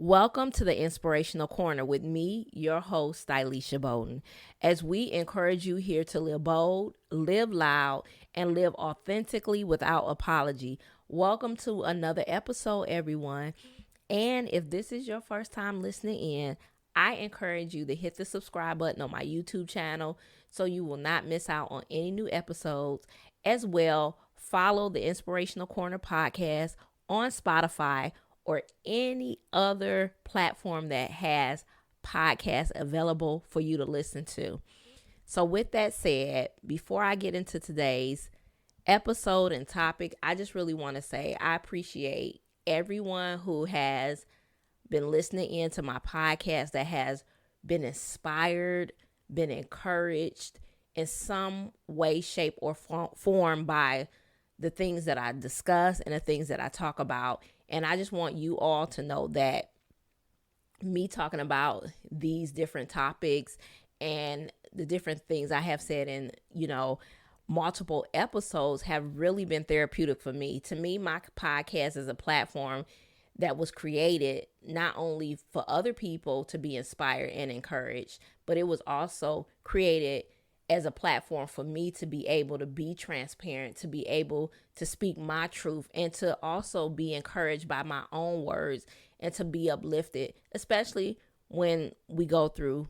Welcome to the Inspirational Corner with me, your host, Stylisha Bowden, as we encourage you here to live bold, live loud, and live authentically without apology. Welcome to another episode, everyone. And if this is your first time listening in, I encourage you to hit the subscribe button on my YouTube channel so you will not miss out on any new episodes. As well, follow the Inspirational Corner podcast on Spotify or any other platform that has podcasts available for you to listen to. So with that said, before I get into today's episode and topic, I just really want to say I appreciate everyone who has been listening in to my podcast, that has been inspired, been encouraged in some way, shape, or form by the things that I discuss and the things that I talk about. And I just want you all to know that me talking about these different topics and the different things I have said in, multiple episodes have really been therapeutic for me. To me, my podcast is a platform that was created not only for other people to be inspired and encouraged, but it was also created as a platform for me to be able to be transparent, to be able to speak my truth, and to also be encouraged by my own words and to be uplifted, especially when we go through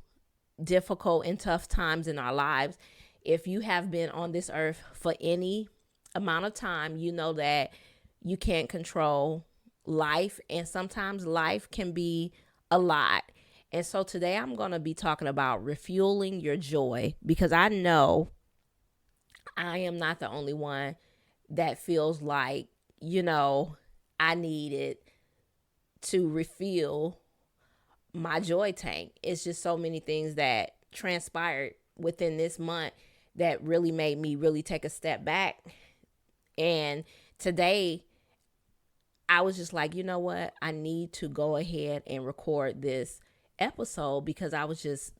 difficult and tough times in our lives. If you have been on this earth for any amount of time, you know that you can't control life, and sometimes life can be a lot. And so today I'm going to be talking about refueling your joy, because I know I am not the only one that feels like, I needed to refuel my joy tank. It's just so many things that transpired within this month that really made me really take a step back. And today I was just like, you know what? I need to go ahead and record this episode because I was just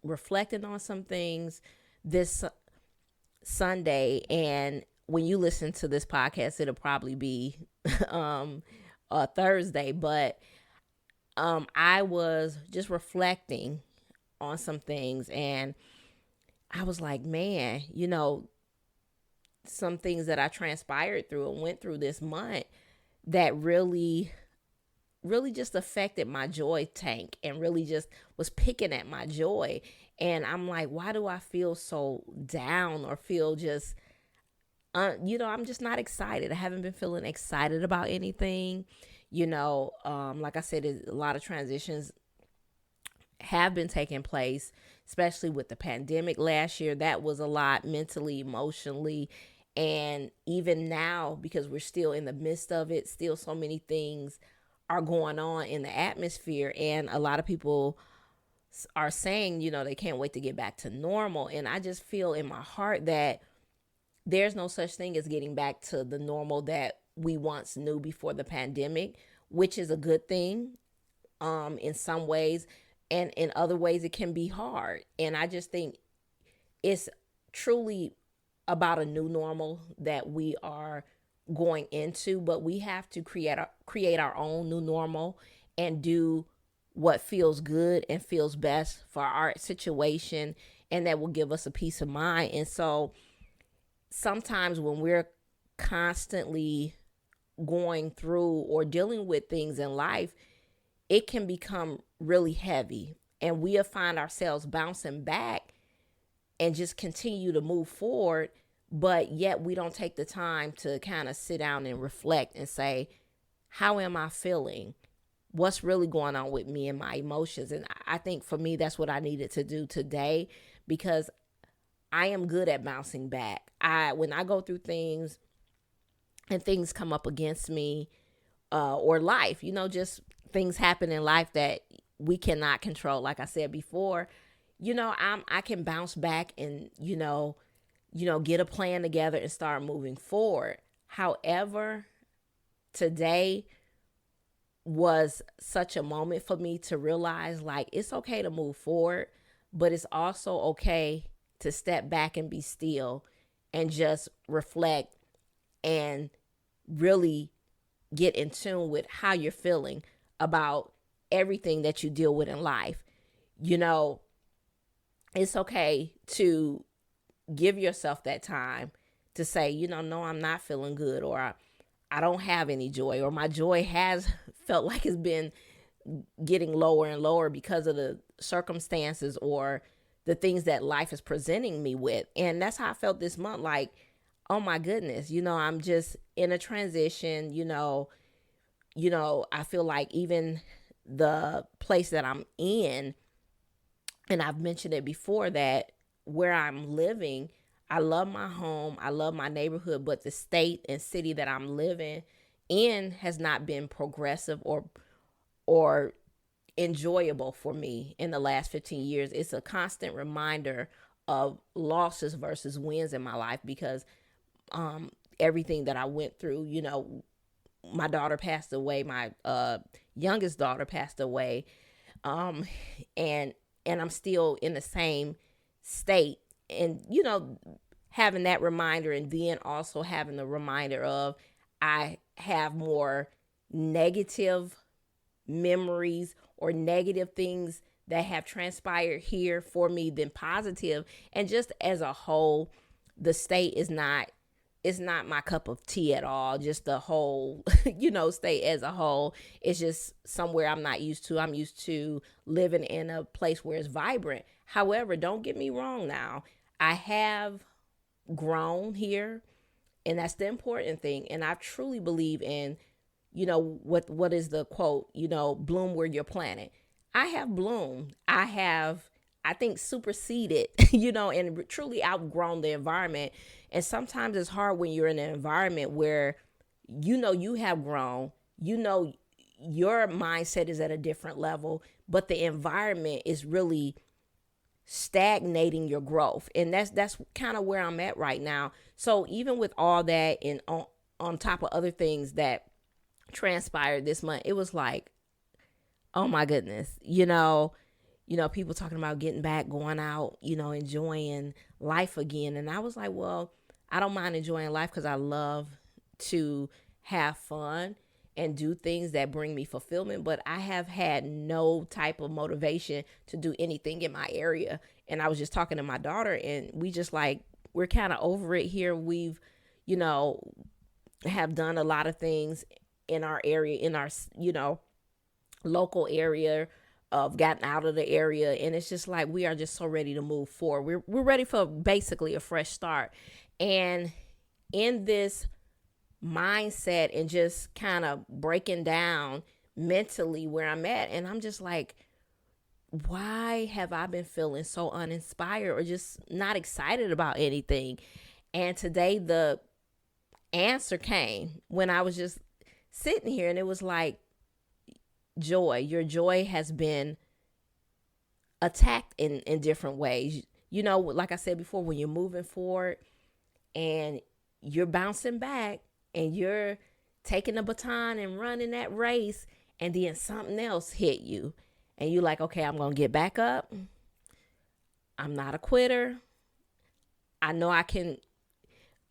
reflecting on some things this Sunday. And when you listen to this podcast, it'll probably be Thursday. But I was just reflecting on some things, and I was like, man, some things that I transpired through and went through this month that really just affected my joy tank and really just was picking at my joy. And I'm like, why do I feel so down or feel just, I'm just not excited. I haven't been feeling excited about anything. Like I said, a lot of transitions have been taking place, especially with the pandemic last year. That was a lot mentally, emotionally. And even now, because we're still in the midst of it, still so many things are going on in the atmosphere. And a lot of people are saying, they can't wait to get back to normal. And I just feel in my heart that there's no such thing as getting back to the normal that we once knew before the pandemic, which is a good thing in some ways. And in other ways, it can be hard. And I just think it's truly about a new normal that we are going into, but we have to create our own new normal and do what feels good and feels best for our situation, and that will give us a peace of mind. And so sometimes when we're constantly going through or dealing with things in life, it can become really heavy, and we'll find ourselves bouncing back and just continue to move forward. But yet we don't take the time to kind of sit down and reflect and say, how am I feeling? What's really going on with me and my emotions? And I think for me, that's what I needed to do today, because I am good at bouncing back. When I go through things and things come up against me, or life, just things happen in life that we cannot control. Like I said before, I can bounce back and, get a plan together and start moving forward. However, today was such a moment for me to realize, like, it's okay to move forward, but it's also okay to step back and be still and just reflect and really get in tune with how you're feeling about everything that you deal with in life. You know, it's okay to give yourself that time to say, no, I'm not feeling good, or I don't have any joy, or my joy has felt like it's been getting lower and lower because of the circumstances or the things that life is presenting me with. And that's how I felt this month. Like, oh my goodness, I'm just in a transition. I feel like even the place that I'm in, and I've mentioned it before, that where I'm living, I love my home, I love my neighborhood, but the state and city that I'm living in has not been progressive or enjoyable for me in the last 15 years. It's a constant reminder of losses versus wins in my life, because everything that I went through, my daughter passed away, my youngest daughter passed away, and I'm still in the same state. And having that reminder, and then also having the reminder of I have more negative memories or negative things that have transpired here for me than positive. And just as a whole, the state is not, it's not my cup of tea at all. Just the whole, state as a whole, it's just somewhere I'm not used to. I'm used to living in a place where it's vibrant. However, don't get me wrong now. I have grown here, and that's the important thing. And I truly believe in, what is the quote, bloom where you're planted. I have bloomed. I think, superseded, and truly outgrown the environment. And sometimes it's hard when you're in an environment where, you have grown, your mindset is at a different level, but the environment is really stagnating your growth. And that's kind of where I'm at right now. So even with all that, and on top of other things that transpired this month, it was like, oh my goodness, people talking about getting back, going out, enjoying life again. And I was like, well, I don't mind enjoying life, because I love to have fun and do things that bring me fulfillment. But I have had no type of motivation to do anything in my area. And I was just talking to my daughter, and we just like, we're kind of over it here. We've, have done a lot of things in our area, in our, local area, of gotten out of the area. And it's just like, we are just so ready to move forward. We're ready for basically a fresh start. And in this mindset, and just kind of breaking down mentally where I'm at, and I'm just like, why have I been feeling so uninspired or just not excited about anything? And today the answer came when I was just sitting here, and it was like, joy. Your joy has been attacked in different ways. Like I said before, when you're moving forward and you're bouncing back and you're taking the baton and running that race, and then something else hit you, and you're like, okay, I'm going to get back up. I'm not a quitter. I know I can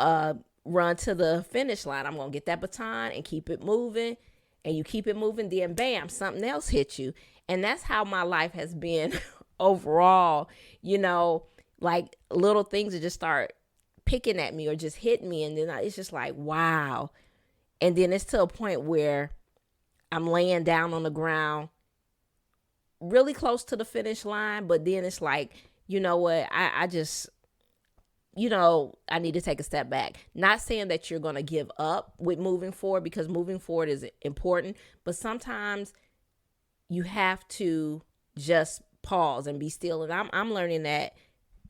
run to the finish line. I'm going to get that baton and keep it moving. And you keep it moving, then bam, something else hits you. And that's how my life has been overall, like little things that just start picking at me or just hitting me. And then it's just like, wow. And then it's to a point where I'm laying down on the ground really close to the finish line. But then it's like, you know what? I just, I need to take a step back. Not saying that you're going to give up with moving forward, because moving forward is important. But sometimes you have to just pause and be still. And I'm learning that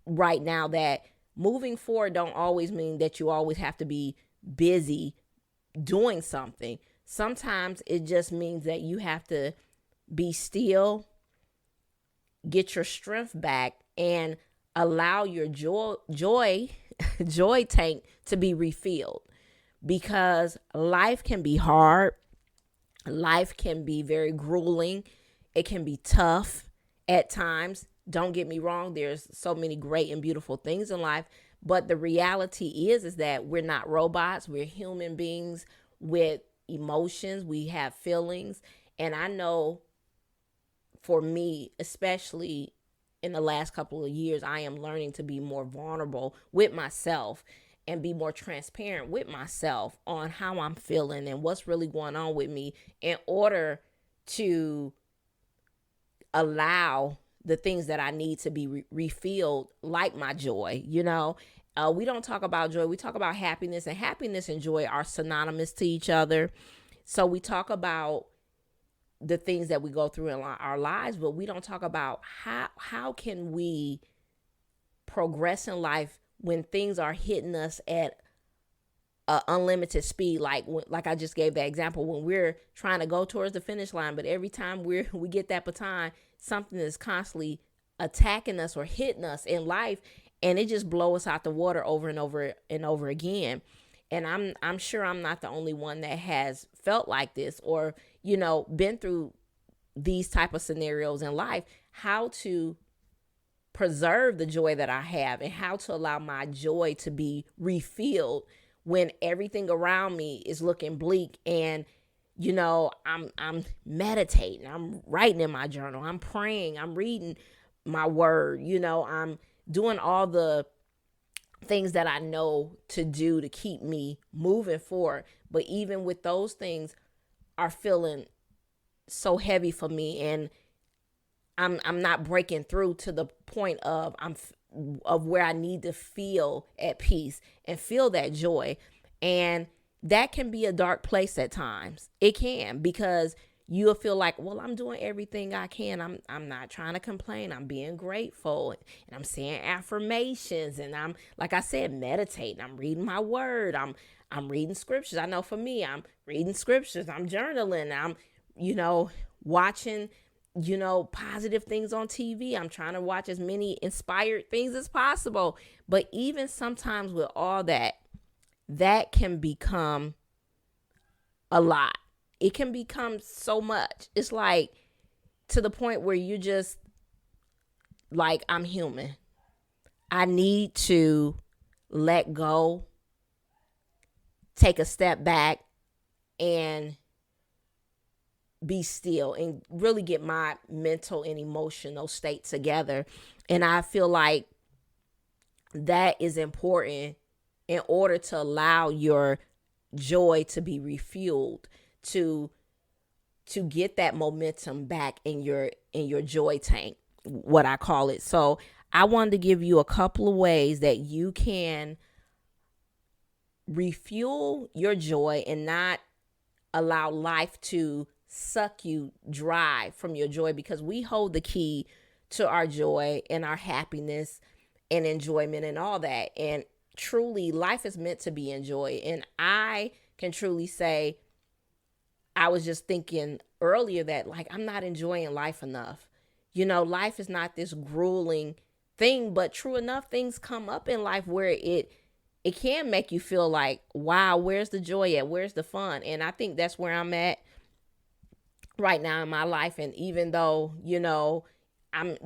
right now, that moving forward don't always mean that you always have to be busy doing something. Sometimes it just means that you have to be still, get your strength back, and allow your joy tank to be refilled. Because life can be hard. Life can be very grueling. It can be tough at times. Don't get me wrong. There's so many great and beautiful things in life. But the reality is that we're not robots. We're human beings with emotions. We have feelings. And I know for me, especially in the last couple of years, I am learning to be more vulnerable with myself and be more transparent with myself on how I'm feeling and what's really going on with me in order to allow the things that I need to be refilled, like my joy. We don't talk about joy, we talk about happiness, and happiness and joy are synonymous to each other. So we talk about the things that we go through in our lives, but we don't talk about how can we progress in life when things are hitting us at unlimited speed, like I just gave that example, when we're trying to go towards the finish line, but every time we get that baton, something is constantly attacking us or hitting us in life, and it just blows us out the water over and over and over again. And I'm sure I'm not the only one that has felt like this, or been through these type of scenarios in life. How to preserve the joy that I have, and how to allow my joy to be refilled when everything around me is looking bleak. And I'm meditating, I'm writing in my journal, I'm praying, I'm reading my word, I'm doing all the things that I know to do to keep me moving forward. But even with those things are feeling so heavy for me, and I'm not breaking through to the point of where I need to feel at peace and feel that joy. And that can be a dark place at times. It can, because you'll feel like, well, I'm doing everything I can. I'm not trying to complain. I'm being grateful, and I'm saying affirmations, and I'm, like I said, meditating. I'm reading my word. I'm reading scriptures. I know for me, I'm reading scriptures. I'm journaling. I'm, watching, positive things on TV. I'm trying to watch as many inspired things as possible. But even sometimes with all that can become a lot. It can become so much. It's like to the point where you just like, I'm human. I need to let go, take a step back, and be still and really get my mental and emotional state together. And I feel like that is important in order to allow your joy to be refueled, to get that momentum back in your joy tank, what I call it. So I wanted to give you a couple of ways that you can refuel your joy and not allow life to suck you dry from your joy, because we hold the key to our joy and our happiness and enjoyment and all that. And truly, life is meant to be enjoyed. And I can truly say, I was just thinking earlier that, like, I'm not enjoying life enough. Life is not this grueling thing, but true enough, things come up in life where it can make you feel like, wow, where's the joy at? Where's the fun? And I think that's where I'm at right now in my life. And even though, I'm,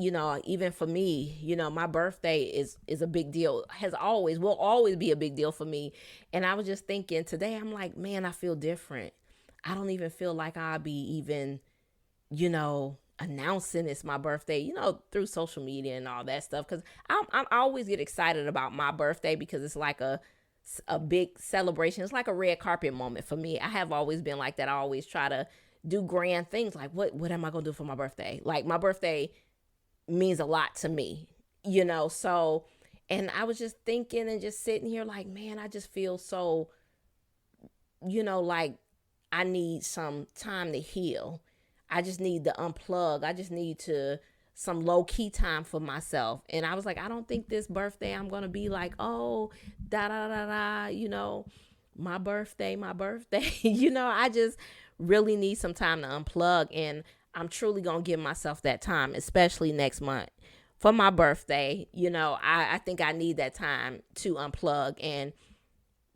even for me, my birthday is a big deal, will always be a big deal for me. And I was just thinking today, I'm like, man, I feel different. I don't even feel like I'll be even, announcing it's my birthday, through social media and all that stuff. Cause I always get excited about my birthday because it's like a big celebration. It's like a red carpet moment for me. I have always been like that. I always try to do grand things. Like, what am I going to do for my birthday? Like, my birthday means a lot to me, so, and I was just thinking and just sitting here like, man, I just feel so, like I need some time to heal. I just need to unplug. I just need some low key time for myself. And I was like, I don't think this birthday I'm going to be like, oh, da da da da, my birthday. I just really need some time to unplug. And I'm truly going to give myself that time, especially next month for my birthday. I think I need that time to unplug and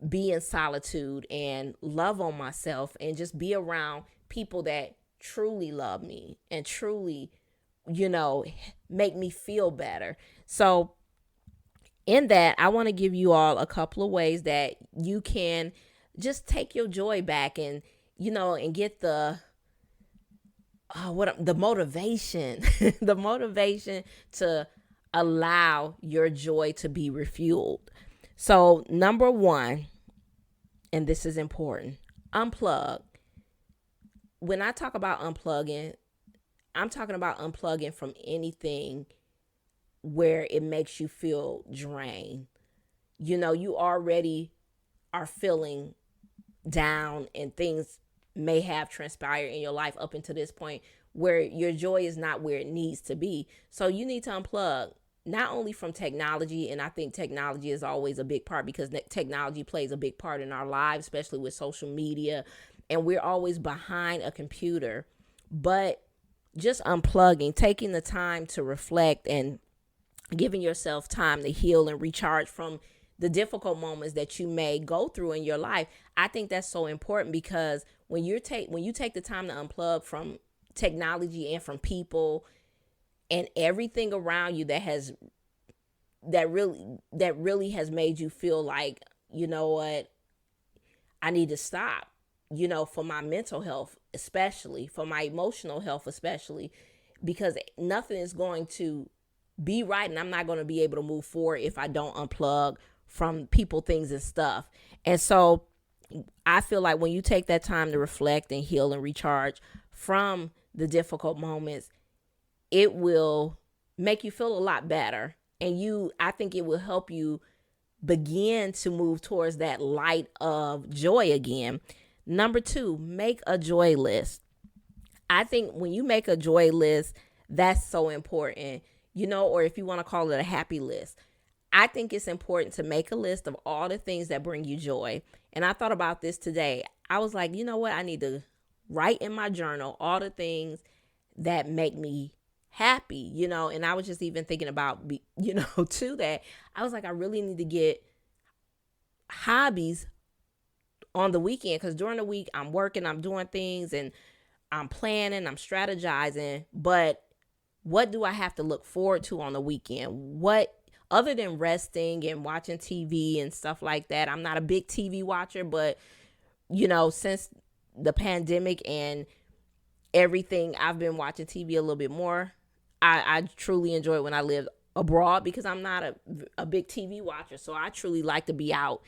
be in solitude and love on myself and just be around people that truly love me and truly, make me feel better. So in that, I want to give you all a couple of ways that you can just take your joy back and, and get the the motivation, the motivation to allow your joy to be refueled. So, number one, and this is important, unplug. When I talk about unplugging, I'm talking about unplugging from anything where it makes you feel drained. You already are feeling down and things may have transpired in your life up until this point where your joy is not where it needs to be. So you need to unplug not only from technology, and I think technology is always a big part because technology plays a big part in our lives, especially with social media, and we're always behind a computer, but just unplugging, taking the time to reflect and giving yourself time to heal and recharge from the difficult moments that you may go through in your life. I think that's so important because when you take the time to unplug from technology and from people and everything around you that really has made you feel like, you know what, I need to stop, for my mental health, especially for my emotional health, especially because nothing is going to be right and I'm not going to be able to move forward if I don't unplug from people, things, and stuff. And so I feel like when you take that time to reflect and heal and recharge from the difficult moments, it will make you feel a lot better. And I think it will help you begin to move towards that light of joy again. Number two, make a joy list. I think when you make a joy list, that's so important, or if you want to call it a happy list. I think it's important to make a list of all the things that bring you joy. And I thought about this today. I was like, you know what? I need to write in my journal all the things that make me happy, and I was just even thinking about, to that. I was like, I really need to get hobbies on the weekend because during the week I'm working, I'm doing things and I'm planning, I'm strategizing. But what do I have to look forward to on the weekend? What other than resting and watching TV and stuff like that? I'm not a big TV watcher, but since the pandemic and everything, I've been watching TV a little bit more. I truly enjoy it when I lived abroad because I'm not a big TV watcher. So I truly like to be out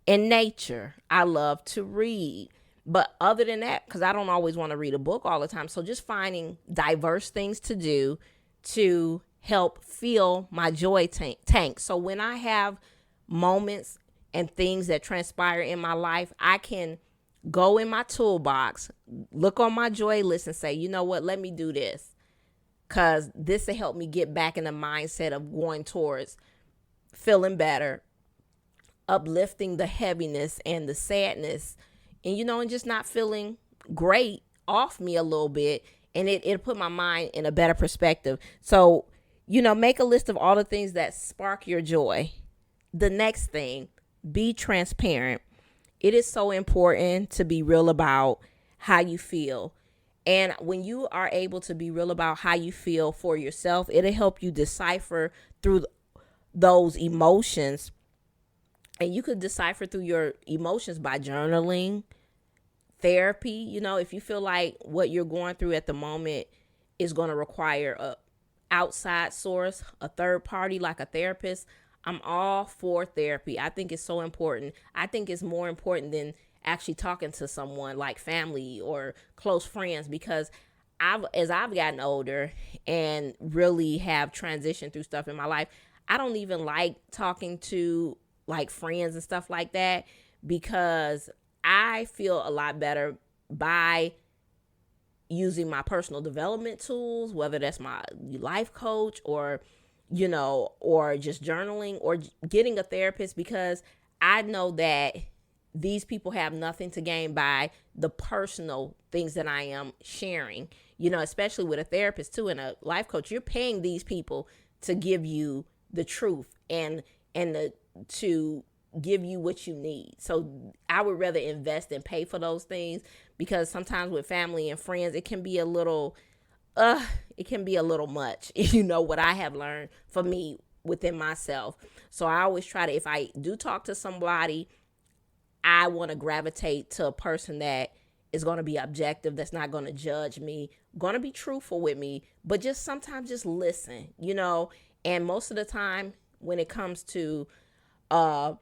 in nature. I love to read. But other than that, because I don't always want to read a book all the time. So just finding diverse things to do to help fill my joy tank. So when I have moments and things that transpire in my life, I can go in my toolbox, look on my joy list and say, you know what, let me do this. Because this will help me get back in the mindset of going towards feeling better, uplifting the heaviness and the sadness, and and just not feeling great off me a little bit, and it'll put my mind in a better perspective. So make a list of all the things that spark your joy. The next thing, be transparent. It is so important to be real about how you feel. And when you are able to be real about how you feel for yourself, it'll help you decipher through those emotions. And you could decipher through your emotions by journaling, therapy. If you feel like what you're going through at the moment is going to require a outside source, a third party like a therapist, I'm all for therapy. I think it's so important. I think it's more important than actually talking to someone like family or close friends, because as I've gotten older and really have transitioned through stuff in my life, I don't even like talking to like friends and stuff like that, because I feel a lot better by using my personal development tools, whether that's my life coach or or just journaling or getting a therapist, because I know that these people have nothing to gain by the personal things that I am sharing, especially with a therapist too and a life coach. You're paying these people to give you the truth and to give you what you need. So I would rather invest and pay for those things, because sometimes with family and friends, it can be a little much, what I have learned for me within myself. So I always try to, if I do talk to somebody, I want to gravitate to a person that is going to be objective, that's not going to judge me, going to be truthful with me, but just sometimes just listen, and most of the time when it comes to the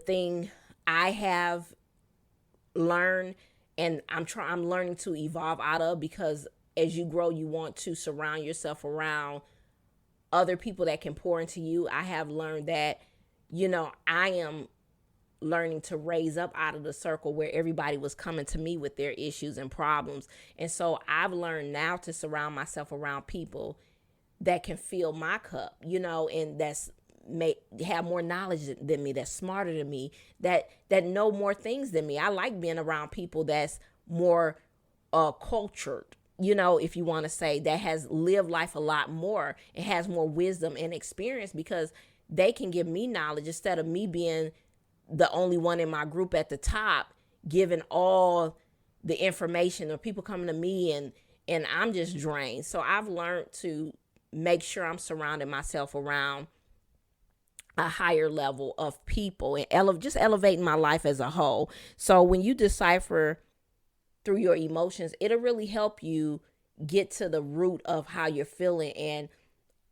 thing I have learned and I'm learning to evolve out of, because as you grow, you want to surround yourself around other people that can pour into you. I have learned that, I am learning to raise up out of the circle where everybody was coming to me with their issues and problems. And so I've learned now to surround myself around people that can fill my cup, and that's may have more knowledge than me, that's smarter than me, that know more things than me. I like being around people that's more cultured, if you want to say, that has lived life a lot more and has more wisdom and experience, because they can give me knowledge instead of me being the only one in my group at the top giving all the information, or people coming to me and I'm just drained. So I've learned to make sure I'm surrounding myself around a higher level of people and just elevating my life as a whole. So when you decipher through your emotions, it'll really help you get to the root of how you're feeling. And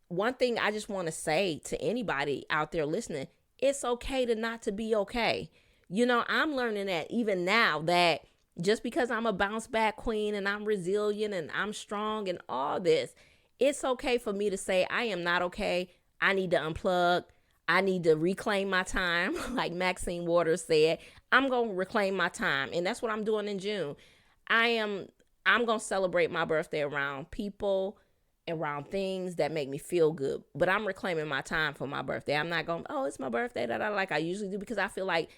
one thing I just want to say to anybody out there listening, it's okay to not to be okay. I'm learning that even now, that just because I'm a bounce back queen and I'm resilient and I'm strong and all this, it's okay for me to say I am not okay. I need to unplug. I need to reclaim my time. Like Maxine Waters said, I'm going to reclaim my time. And that's what I'm doing in June. I'm going to celebrate my birthday around people, around things that make me feel good. But I'm reclaiming my time for my birthday. I'm not going, oh, it's my birthday that I usually do, because I feel like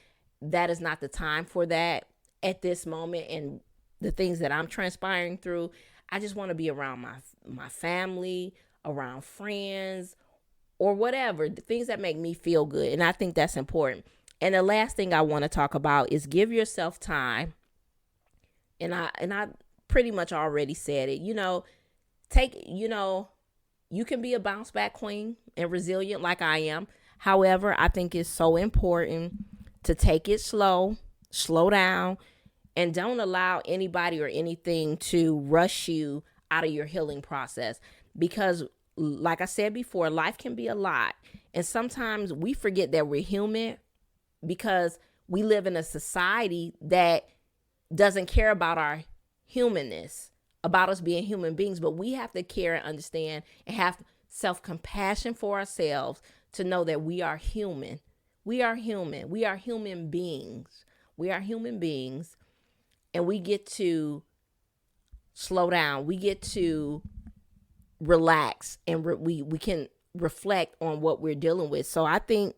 that is not the time for that at this moment. And the things that I'm transpiring through, I just want to be around my family, around friends, or whatever, the things that make me feel good. And I think that's important. And the last thing I want to talk about is give yourself time. And I pretty much already said it. You can be a bounce back queen and resilient like I am. However, I think it's so important to take it slow down, and don't allow anybody or anything to rush you out of your healing process. Because like I said before, life can be a lot. And sometimes we forget that we're human, because we live in a society that doesn't care about our humanness, about us being human beings. But we have to care and understand and have self-compassion for ourselves to know that we are human. We are human. We are human beings. We are human beings. And we get to slow down. We get to relax, and we can reflect on what we're dealing with. So I think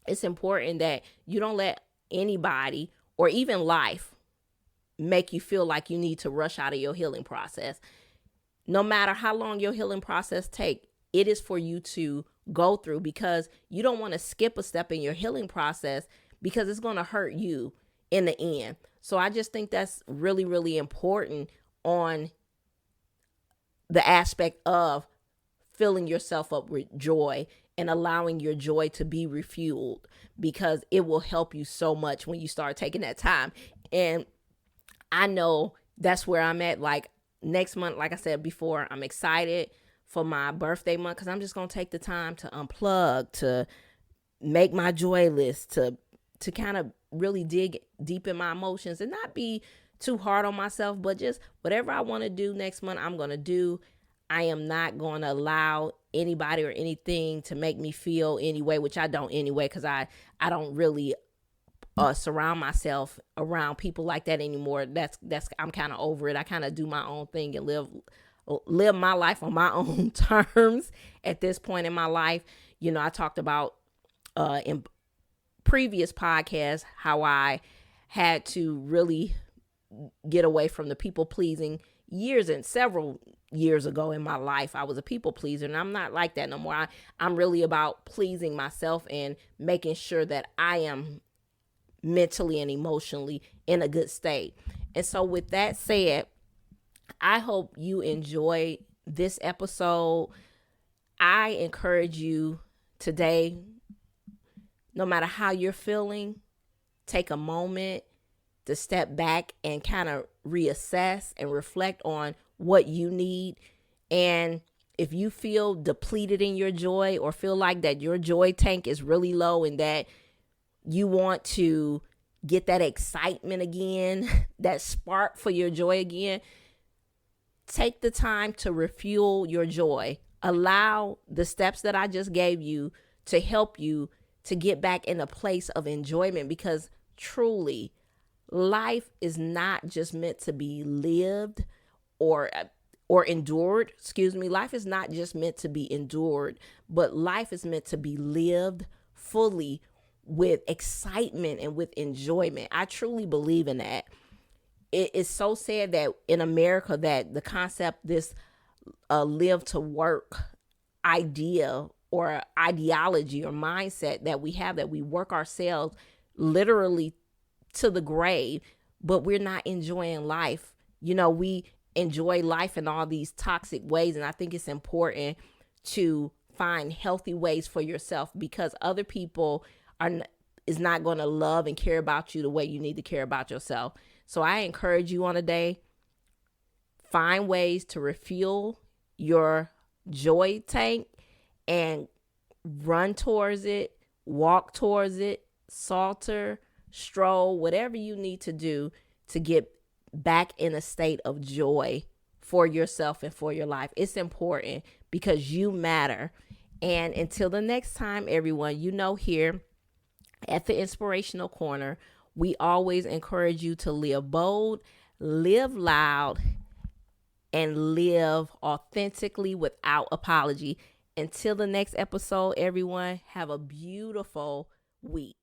it's important that you don't let anybody or even life make you feel like you need to rush out of your healing process. No matter how long your healing process take, it is for you to go through, because you don't want to skip a step in your healing process, because it's going to hurt you in the end. So I just think that's really, really important on the aspect of filling yourself up with joy and allowing your joy to be refueled, because it will help you so much when you start taking that time. And I know that's where I'm at. Like next month, like I said before, I'm excited for my birthday month, because I'm just going to take the time to unplug, to make my joy list, to kind of really dig deep in my emotions and not be too hard on myself, but just whatever I want to do next month, I'm going to do. I am not going to allow anybody or anything to make me feel any way, which I don't anyway, because I don't really surround myself around people like that anymore. That's I'm kind of over it. I kind of do my own thing and live my life on my own terms at this point in my life. I talked about in previous podcasts how I had to really get away from the people pleasing several years ago in my life. I was a people pleaser, and I'm not like that no more. I'm really about pleasing myself and making sure that I am mentally and emotionally in a good state. And so with that said, I hope you enjoyed this episode. I encourage you today, no matter how you're feeling, take a moment to step back and kind of reassess and reflect on what you need. And if you feel depleted in your joy, or feel like that your joy tank is really low and that you want to get that excitement again, that spark for your joy again, take the time to refuel your joy. Allow the steps that I just gave you to help you to get back in a place of enjoyment, because truly, life is not just meant to be lived or endured. Life is not just meant to be endured, but life is meant to be lived fully with excitement and with enjoyment. I truly believe in that. It is so sad that in America that the concept, this live to work idea or ideology or mindset that we have, that we work ourselves literally to the grave, but we're not enjoying life. We enjoy life in all these toxic ways, and I think it's important to find healthy ways for yourself, because other people is not going to love and care about you the way you need to care about yourself. So I encourage you on a day, find ways to refuel your joy tank and run towards it, walk towards it, saunter, stroll, whatever you need to do to get back in a state of joy for yourself and for your life. It's important because you matter. And until the next time, everyone, here at the Inspirational Corner, we always encourage you to live bold, live loud, and live authentically without apology. Until the next episode, everyone, have a beautiful week.